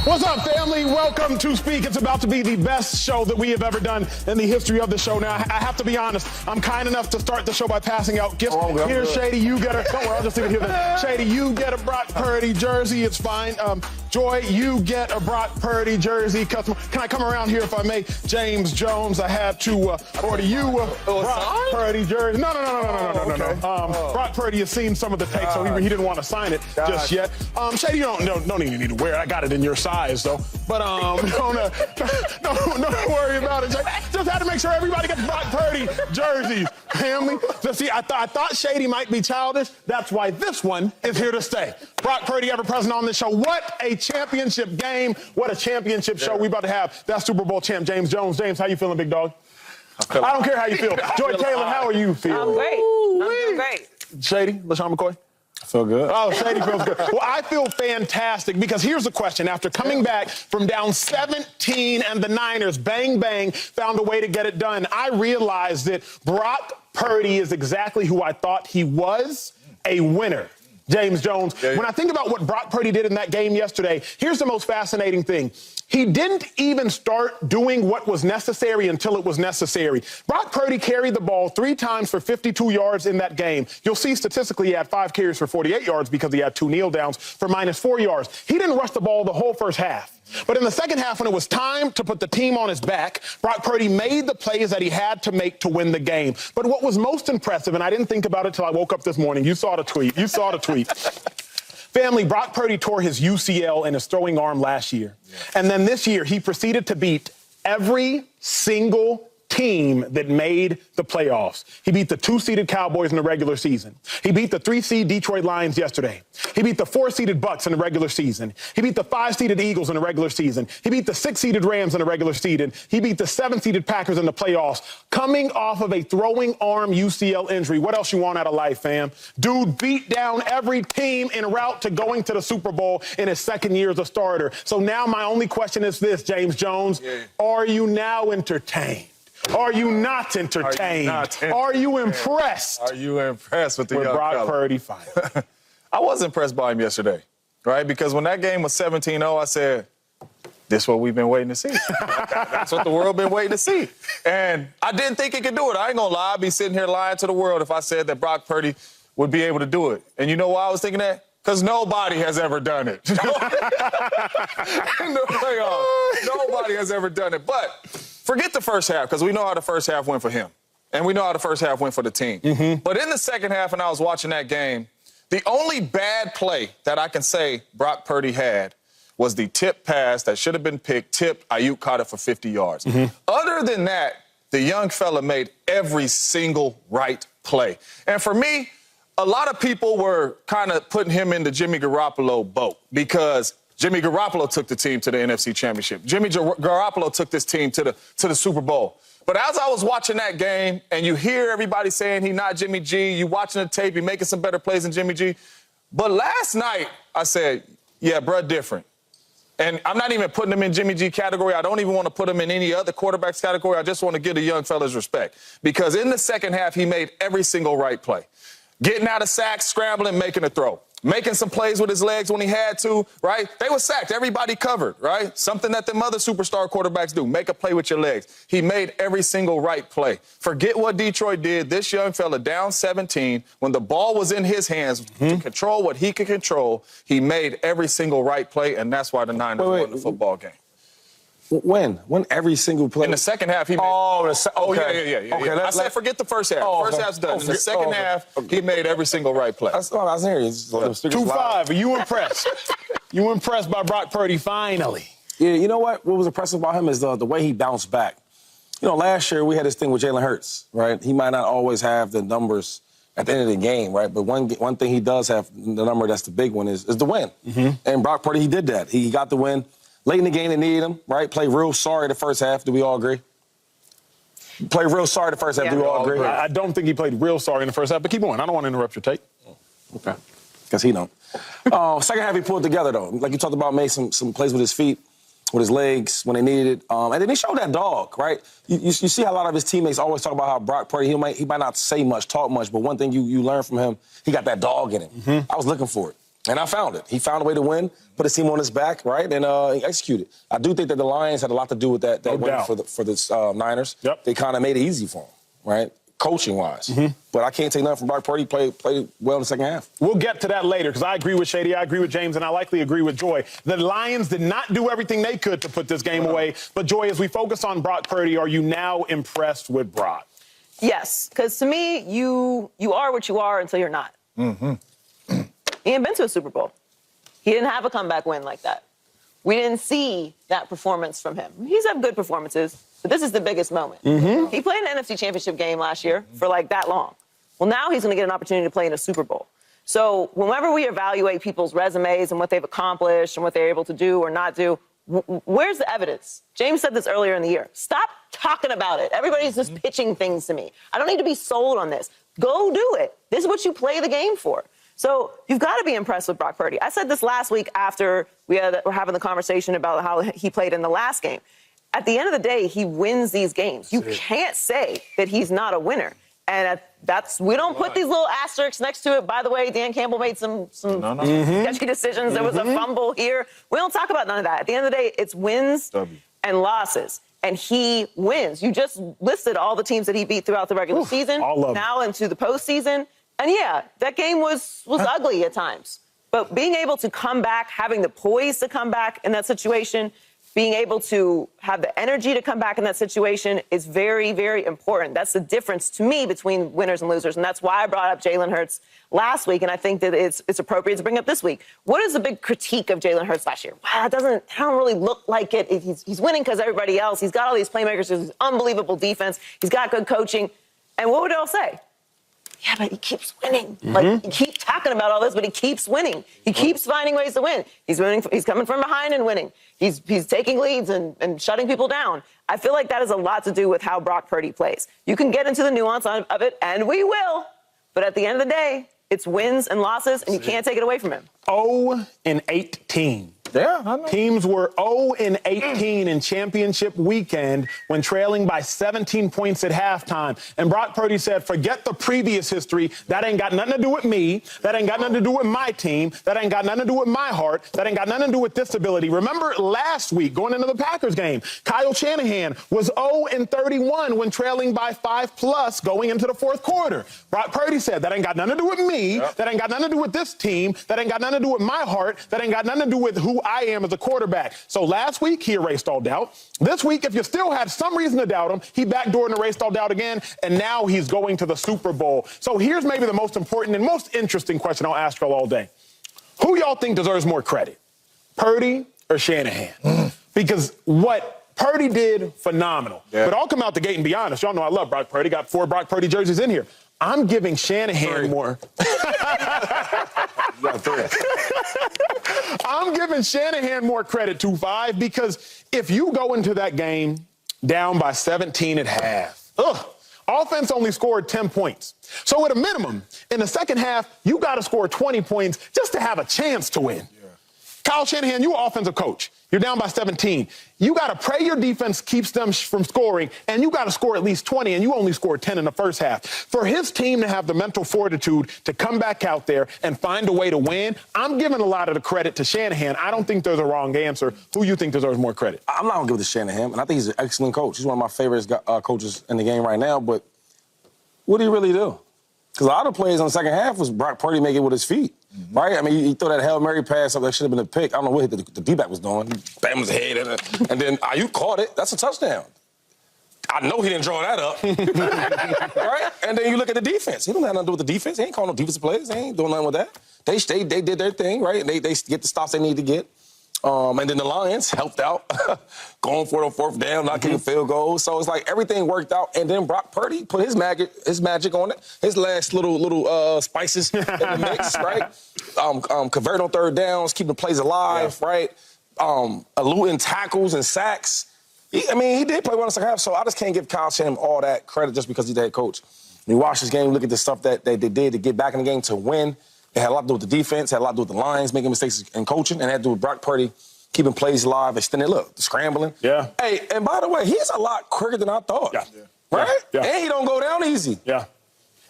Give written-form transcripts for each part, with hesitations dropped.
What's up, family? Welcome to Speak. It's about to be the best show that we have ever done in the history of the show. Now, I have to be honest. I'm kind enough to start the show by passing out gifts. Here, Shady, you get a... Don't worry, I'll just leave it here. Shady, you get a Brock Purdy jersey. It's fine. Joy, you get a Brock Purdy jersey. Customer, can I come around here if I may? James Jones, I have to order you a Brock Purdy jersey. No. Brock Purdy has seen some of the tapes, so he didn't want to sign it just yet. Shady, you don't even need to wear it. I got it in your size, though. But don't worry about it. Just had to make sure everybody gets Brock Purdy jerseys, family. So see, I thought Shady might be childish. That's why this one is here to stay. Brock Purdy, ever present on this show. What a championship game. What a championship show we about to have. That Super Bowl champ, James Jones. James, how you feeling, big dog? I don't care how you feel. Joy Taylor, how are you feeling? I'm great. I'm doing great. Shady, LeSean McCoy? I feel good. Oh, Shady feels good. Well, I feel fantastic because here's the question. After coming back from down 17 and the Niners, bang, bang, found a way to get it done, I realized that Brock Purdy is exactly who I thought he was, a winner. James Jones. When I think about what Brock Purdy did in that game yesterday, here's the most fascinating thing. He didn't even start doing what was necessary until it was necessary. Brock Purdy carried the ball 3 times for 52 yards in that game. You'll see statistically he had 5 carries for 48 yards because he had 2 kneel downs for -4 yards. He didn't rush the ball the whole first half. But in the second half, when it was time to put the team on his back, Brock Purdy made the plays that he had to make to win the game. But what was most impressive, and I didn't think about it till I woke up this morning. You saw the tweet. Family, Brock Purdy tore his UCL and his throwing arm last year. And then this year, he proceeded to beat every single team that made the playoffs. He beat the 2-seeded Cowboys in the regular season. He beat the 3-seed Detroit Lions yesterday. He beat the 4-seeded Bucks in the regular season. He beat the 5-seeded Eagles in the regular season. He beat the 6-seeded Rams in the regular season. He beat the 7-seeded Packers in the playoffs. Coming off of a throwing arm UCL injury. What else you want out of life, fam? Dude beat down every team en route to going to the Super Bowl in his second year as a starter. So now my only question is this, James Jones. Are you now entertained? Are you not entertained? Are you impressed? Are you impressed with the young Brock fella? Purdy fight? I was impressed by him yesterday, right? Because when that game was 17-0, I said, this is what we've been waiting to see. That's what the world been waiting to see. And I didn't think he could do it. I ain't gonna lie. I'd be sitting here lying to the world if I said that Brock Purdy would be able to do it. And you know why I was thinking that? Because nobody has ever done it. Nobody has ever done it. But forget the first half, because we know how the first half went for him. And we know how the first half went for the team. But in the second half, when I was watching that game, the only bad play that I can say Brock Purdy had was the tip pass that should have been picked, tipped, Ayuk caught it for 50 yards. Other than that, the young fella made every single right play. And for me, a lot of people were kind of putting him in the Jimmy Garoppolo boat because Jimmy Garoppolo took the team to the NFC Championship. Jimmy Garoppolo took this team to the Super Bowl. But as I was watching that game, and you hear everybody saying he's not Jimmy G, you watching the tape, you're making some better plays than Jimmy G. But last night, I said, yeah, bruh, different. And I'm not even putting him in Jimmy G category. I don't even want to put him in any other quarterback's category. I just want to give the young fellas respect. Because in the second half, he made every single right play. Getting out of sacks, scrambling, making a throw. Making some plays with his legs when he had to, right? They were sacked. Everybody covered, right? Something that them other superstar quarterbacks do. Make a play with your legs. He made every single right play. Forget what Detroit did. This young fella down 17, when the ball was in his hands to control what he could control, he made every single right play, and that's why the Niners won the football game. When every single play? In the second half, he made... Okay. I said forget the first half. First half's done. In the second half, he made every single right play. I was hearing. 2-5. Are you impressed? You impressed by Brock Purdy finally? Yeah, you know what? What was impressive about him is the way he bounced back. You know, last year we had this thing with Jalen Hurts, right? He might not always have the numbers at the end of the game, right? But one thing he does have, the number that's the big one, is the win. And Brock Purdy, he did that. He got the win. Late in the game, they needed him, right? Played real sorry the first half. Do we all agree? Played real sorry the first half. Do we all agree? I don't think he played real sorry in the first half, but keep going. I don't want to interrupt your take. Okay. Because he don't. Second half, he pulled together, though. Like you talked about, made some plays with his feet, with his legs when they needed it. And then he showed that dog, right? You see how a lot of his teammates always talk about how Brock Purdy, he might not say much, talk much, but one thing you learn from him, he got that dog in him. I was looking for it. And I found it. He found a way to win, put his team on his back, right, and executed. I do think that the Lions had a lot to do with that win for the Niners. Yep. They kind of made it easy for him, right, coaching-wise. But I can't take nothing from Brock Purdy. Played well in the second half. We'll get to that later because I agree with Shady, I agree with James, and I likely agree with Joy. The Lions did not do everything they could to put this game away. But, Joy, as we focus on Brock Purdy, are you now impressed with Brock? Yes, because to me, you are what you are until you're not. He ain't been to a Super Bowl. He didn't have a comeback win like that. We didn't see that performance from him. He's had good performances, but this is the biggest moment. He played an NFC Championship game last year for like that long. Well, now he's going to get an opportunity to play in a Super Bowl. So whenever we evaluate people's resumes and what they've accomplished and what they're able to do or not do, where's the evidence? James said this earlier in the year. Stop talking about it. Everybody's just pitching things to me. I don't need to be sold on this. Go do it. This is what you play the game for. So you've got to be impressed with Brock Purdy. I said this last week after we were having the conversation about how he played in the last game. At the end of the day, he wins these games. You can't say that he's not a winner. And we don't put these little asterisks next to it. By the way, Dan Campbell made some sketchy decisions. There was a fumble here. We don't talk about none of that. At the end of the day, it's wins and losses. And he wins. You just listed all the teams that he beat throughout the regular season. All of them. Now into the postseason. And yeah, that game was ugly at times. But being able to come back, having the poise to come back in that situation, being able to have the energy to come back in that situation is very, very important. That's the difference to me between winners and losers. And that's why I brought up Jalen Hurts last week. And I think that it's appropriate to bring up this week. What is the big critique of Jalen Hurts last year? Wow, it don't really look like it. He's winning because everybody else. He's got all these playmakers. There's unbelievable defense. He's got good coaching. And what would they all say? Yeah, but he keeps winning. Like, you keep talking about all this, but he keeps winning. He keeps finding ways to win. He's winning. He's coming from behind and winning. He's taking leads and shutting people down. I feel like that has a lot to do with how Brock Purdy plays. You can get into the nuance of it, and we will. But at the end of the day, it's wins and losses, and you can't take it away from him. 0-18. Yeah, I know. Teams were 0-18 in championship weekend when trailing by 17 points at halftime. And Brock Purdy said, forget the previous history. That ain't got nothing to do with me. That ain't got nothing to do with my team. That ain't got nothing to do with my heart. That ain't got nothing to do with this ability. Remember last week, going into the Packers game, Kyle Shanahan was 0-31 when trailing by 5+ going into the fourth quarter. Brock Purdy said, that ain't got nothing to do with me. That ain't got nothing to do with this team. That ain't got nothing to do with my heart. That ain't got nothing to do with who I am as a quarterback. So last week, he erased all doubt. This week, if you still had some reason to doubt him, he backdoored and erased all doubt again, and now he's going to the Super Bowl. So here's maybe the most important and most interesting question I'll ask y'all all day. Who y'all think deserves more credit, Purdy or Shanahan? Because what Purdy did, phenomenal. But I'll come out the gate and be honest. Y'all know I love Brock Purdy. Got 4 Brock Purdy jerseys in here. I'm giving Shanahan more. I'm giving Shanahan more credit, 2-5, because if you go into that game down by 17 at half, offense only scored 10 points. So at a minimum, in the second half, you got to score 20 points just to have a chance to win. Kyle Shanahan, you're an offensive coach. You're down by 17. You got to pray your defense keeps them from scoring, and you got to score at least 20, and you only scored 10 in the first half. For his team to have the mental fortitude to come back out there and find a way to win, I'm giving a lot of the credit to Shanahan. I don't think there's a wrong answer. Who you think deserves more credit? I'm not going to give it to Shanahan, and I think he's an excellent coach. He's one of my favorite coaches in the game right now, but what did he really do? Because a lot of plays on the second half was Brock Purdy making it with his feet, right? I mean, he threw that Hail Mary pass up that should have been a pick. I don't know what the D-back was doing. He bammed his head, and then Ayuk caught it. That's a touchdown. I know he didn't draw that up, right? And then you look at the defense. He don't have nothing to do with the defense. He ain't calling no defensive plays. He ain't doing nothing with that. They did their thing, right? And they get the stops they need to get. And then the Lions helped out, going for the fourth down, not getting field goals. So it's like everything worked out. And then Brock Purdy put his magic on it, his last little spices in the mix, right? Convert on third downs, keeping the plays alive, right? Eluding tackles and sacks. He did play well in the second half. So I just can't give Kyle Shanahan all that credit just because he's the head coach. When you watch this game, look at the stuff that they did to get back in the game to win. It had a lot to do with the defense, had a lot to do with the Lions making mistakes in coaching, and had to do with Brock Purdy keeping plays alive, extending, the scrambling. Yeah. Hey, and by the way, he's a lot quicker than I thought. Yeah. Right? Yeah. And he don't go down easy. Yeah.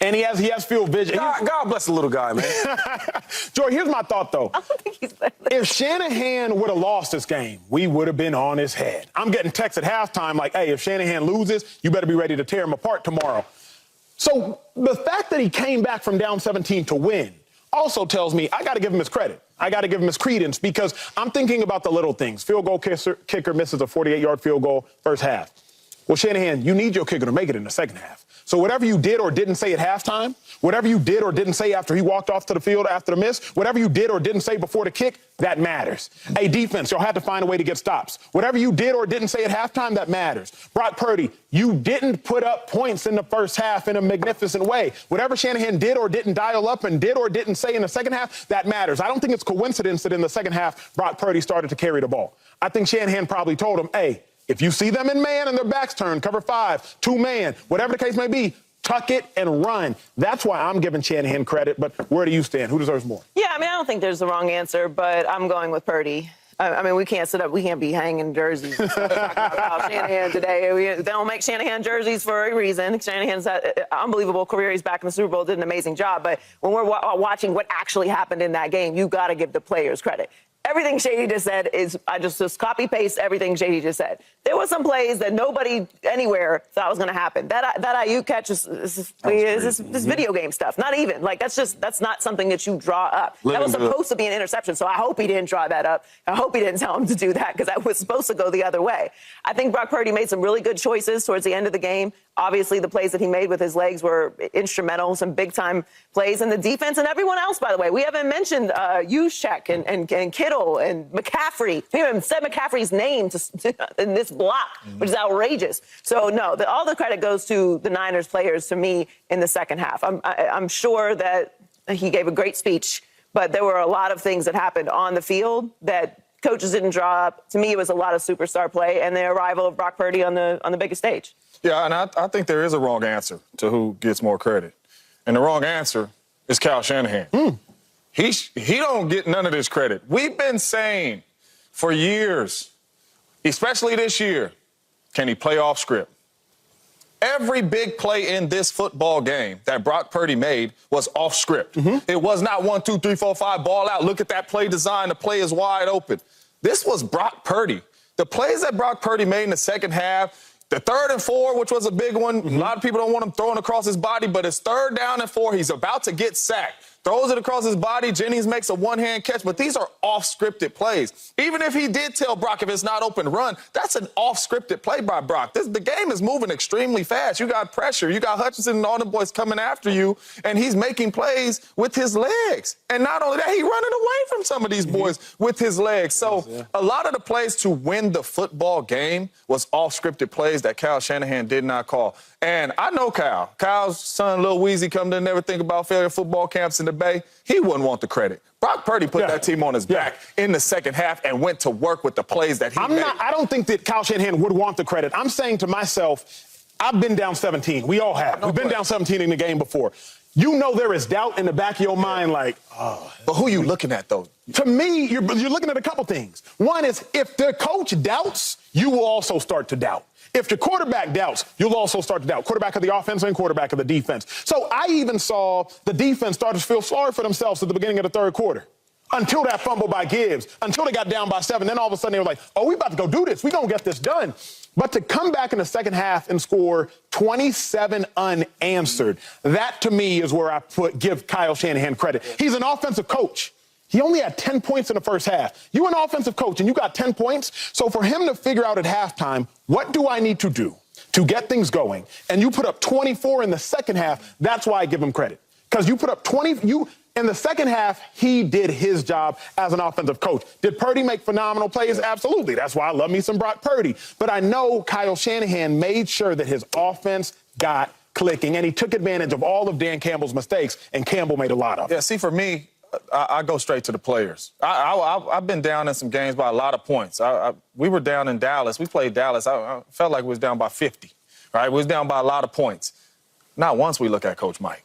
And he has field vision. God bless the little guy, man. Joy, here's my thought, though. I don't think he's better. If Shanahan would have lost this game, we would have been on his head. I'm getting texts at halftime like, hey, if Shanahan loses, you better be ready to tear him apart tomorrow. So the fact that he came back from down 17 to win also tells me I got to give him his credit. I got to give him his credence because I'm thinking about the little things. Field goal kicker misses a 48-yard field goal first half. Well, Shanahan, you need your kicker to make it in the second half. So whatever you did or didn't say at halftime, whatever you did or didn't say after he walked off to the field after the miss, whatever you did or didn't say before the kick, that matters. Hey, defense, you'll have to find a way to get stops. Whatever you did or didn't say at halftime, that matters. Brock Purdy, you didn't put up points in the first half in a magnificent way. Whatever Shanahan did or didn't dial up and did or didn't say in the second half, that matters. I don't think it's coincidence that in the second half, Brock Purdy started to carry the ball. I think Shanahan probably told him, hey, if you see them in man and their backs turned, cover 5, 2-man, whatever the case may be, tuck it and run. That's why I'm giving Shanahan credit. But where do you stand? Who deserves more? Yeah, I mean, I don't think there's the wrong answer, but I'm going with Purdy. I mean, we can't be hanging jerseys and stuff talking about Kyle Shanahan today. They don't make Shanahan jerseys for a reason. Shanahan's had an unbelievable career. He's back in the Super Bowl, did an amazing job. But when we're watching what actually happened in that game, you've got to give the players credit. Everything Shady just said is, I just copy-paste everything Shady just said. There were some plays that nobody anywhere thought was going to happen. That IU catch is video game stuff. Not even. Like, that's not something that you draw up. That was supposed to be an interception, so I hope he didn't draw that up. I hope he didn't tell him to do that because that was supposed to go the other way. I think Brock Purdy made some really good choices towards the end of the game. Obviously, the plays that he made with his legs were instrumental, some big-time plays. And the defense and everyone else, by the way. We haven't mentioned Juszczyk and Kittle and McCaffrey. We haven't said McCaffrey's name in this block, which is outrageous. So, no, all the credit goes to the Niners players, to me, in the second half. I'm sure that he gave a great speech, but there were a lot of things that happened on the field that coaches didn't draw up. To me, it was a lot of superstar play and the arrival of Brock Purdy on the biggest stage. Yeah, and I think there is a wrong answer to who gets more credit. And the wrong answer is Kyle Shanahan. He don't get none of this credit. We've been saying for years, especially this year, can he play off script? Every big play in this football game that Brock Purdy made was off script. It was not 1, 2, 3, 4, 5, ball out. Look at that play design. The play is wide open. This was Brock Purdy. The plays that Brock Purdy made in the second half, the 3rd and 4, which was a big one. A lot of people don't want him throwing across his body, but it's 3rd down and 4. He's about to get sacked. Throws it across his body. Jennings makes a one-hand catch, but these are off-scripted plays. Even if he did tell Brock, if it's not open, run, that's an off-scripted play by Brock. The game is moving extremely fast. You got pressure. You got Hutchinson and all the boys coming after you, and he's making plays with his legs. And not only that, he's running away from some of these boys with his legs. So a lot of the plays to win the football game was off-scripted plays that Kyle Shanahan did not call. And I know Kyle. Kyle's son, Lil Weezy, come to never think about failure football camps in the Bay. He wouldn't want the credit. Brock Purdy put that team on his back in the second half and went to work with the plays that he made. I don't think that Kyle Shanahan would want the credit. I'm saying to myself, I've been down 17. We all have. We've been down 17 in the game before. You know there is doubt in the back of your mind, like, oh. But who you looking at, though? To me, you're looking at a couple things. One is if the coach doubts, you will also start to doubt. If the quarterback doubts, you'll also start to doubt. Quarterback of the offense and quarterback of the defense. So I even saw the defense start to feel sorry for themselves at the beginning of the third quarter. Until that fumble by Gibbs, until they got down by 7. Then all of a sudden they were like, oh, we about to go do this. We going to get this done. But to come back in the second half and score 27 unanswered, that to me is where I give Kyle Shanahan credit. He's an offensive coach. He only had 10 points in the first half. You're an offensive coach, and you got 10 points. So for him to figure out at halftime, what do I need to do to get things going? And you put up 24 in the second half, that's why I give him credit. Because you put up 20, in the second half, he did his job as an offensive coach. Did Purdy make phenomenal plays? Absolutely. That's why I love me some Brock Purdy. But I know Kyle Shanahan made sure that his offense got clicking, and he took advantage of all of Dan Campbell's mistakes, and Campbell made a lot of them. Yeah, see, for me, I go straight to the players. I've been down in some games by a lot of points. We were down in Dallas. We played Dallas. I felt like we was down by 50, right? We was down by a lot of points. Not once we look at Coach Mike.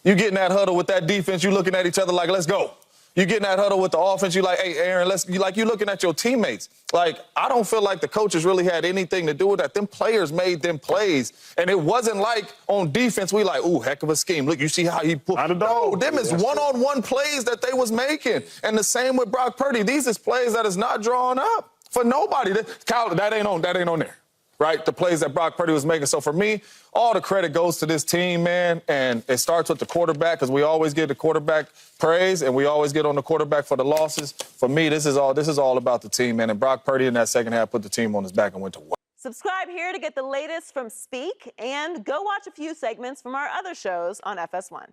You get in that huddle with that defense, you looking at each other like, let's go. You get in that huddle with the offense, you like, hey, Aaron, you looking at your teammates. Like, I don't feel like the coaches really had anything to do with that. Them players made them plays. And it wasn't like on defense, we like, ooh, heck of a scheme. Look, you see how he put. No, them is one-on-one plays that they was making. And the same with Brock Purdy. These is plays that is not drawn up for nobody. Kyle, that ain't on there. Right? The plays that Brock Purdy was making. So for me, all the credit goes to this team, man. And it starts with the quarterback, because we always give the quarterback praise and we always get on the quarterback for the losses. For me, this is all about the team, man. And Brock Purdy in that second half put the team on his back and went to work. Subscribe here to get the latest from Speak, and go watch a few segments from our other shows on FS1.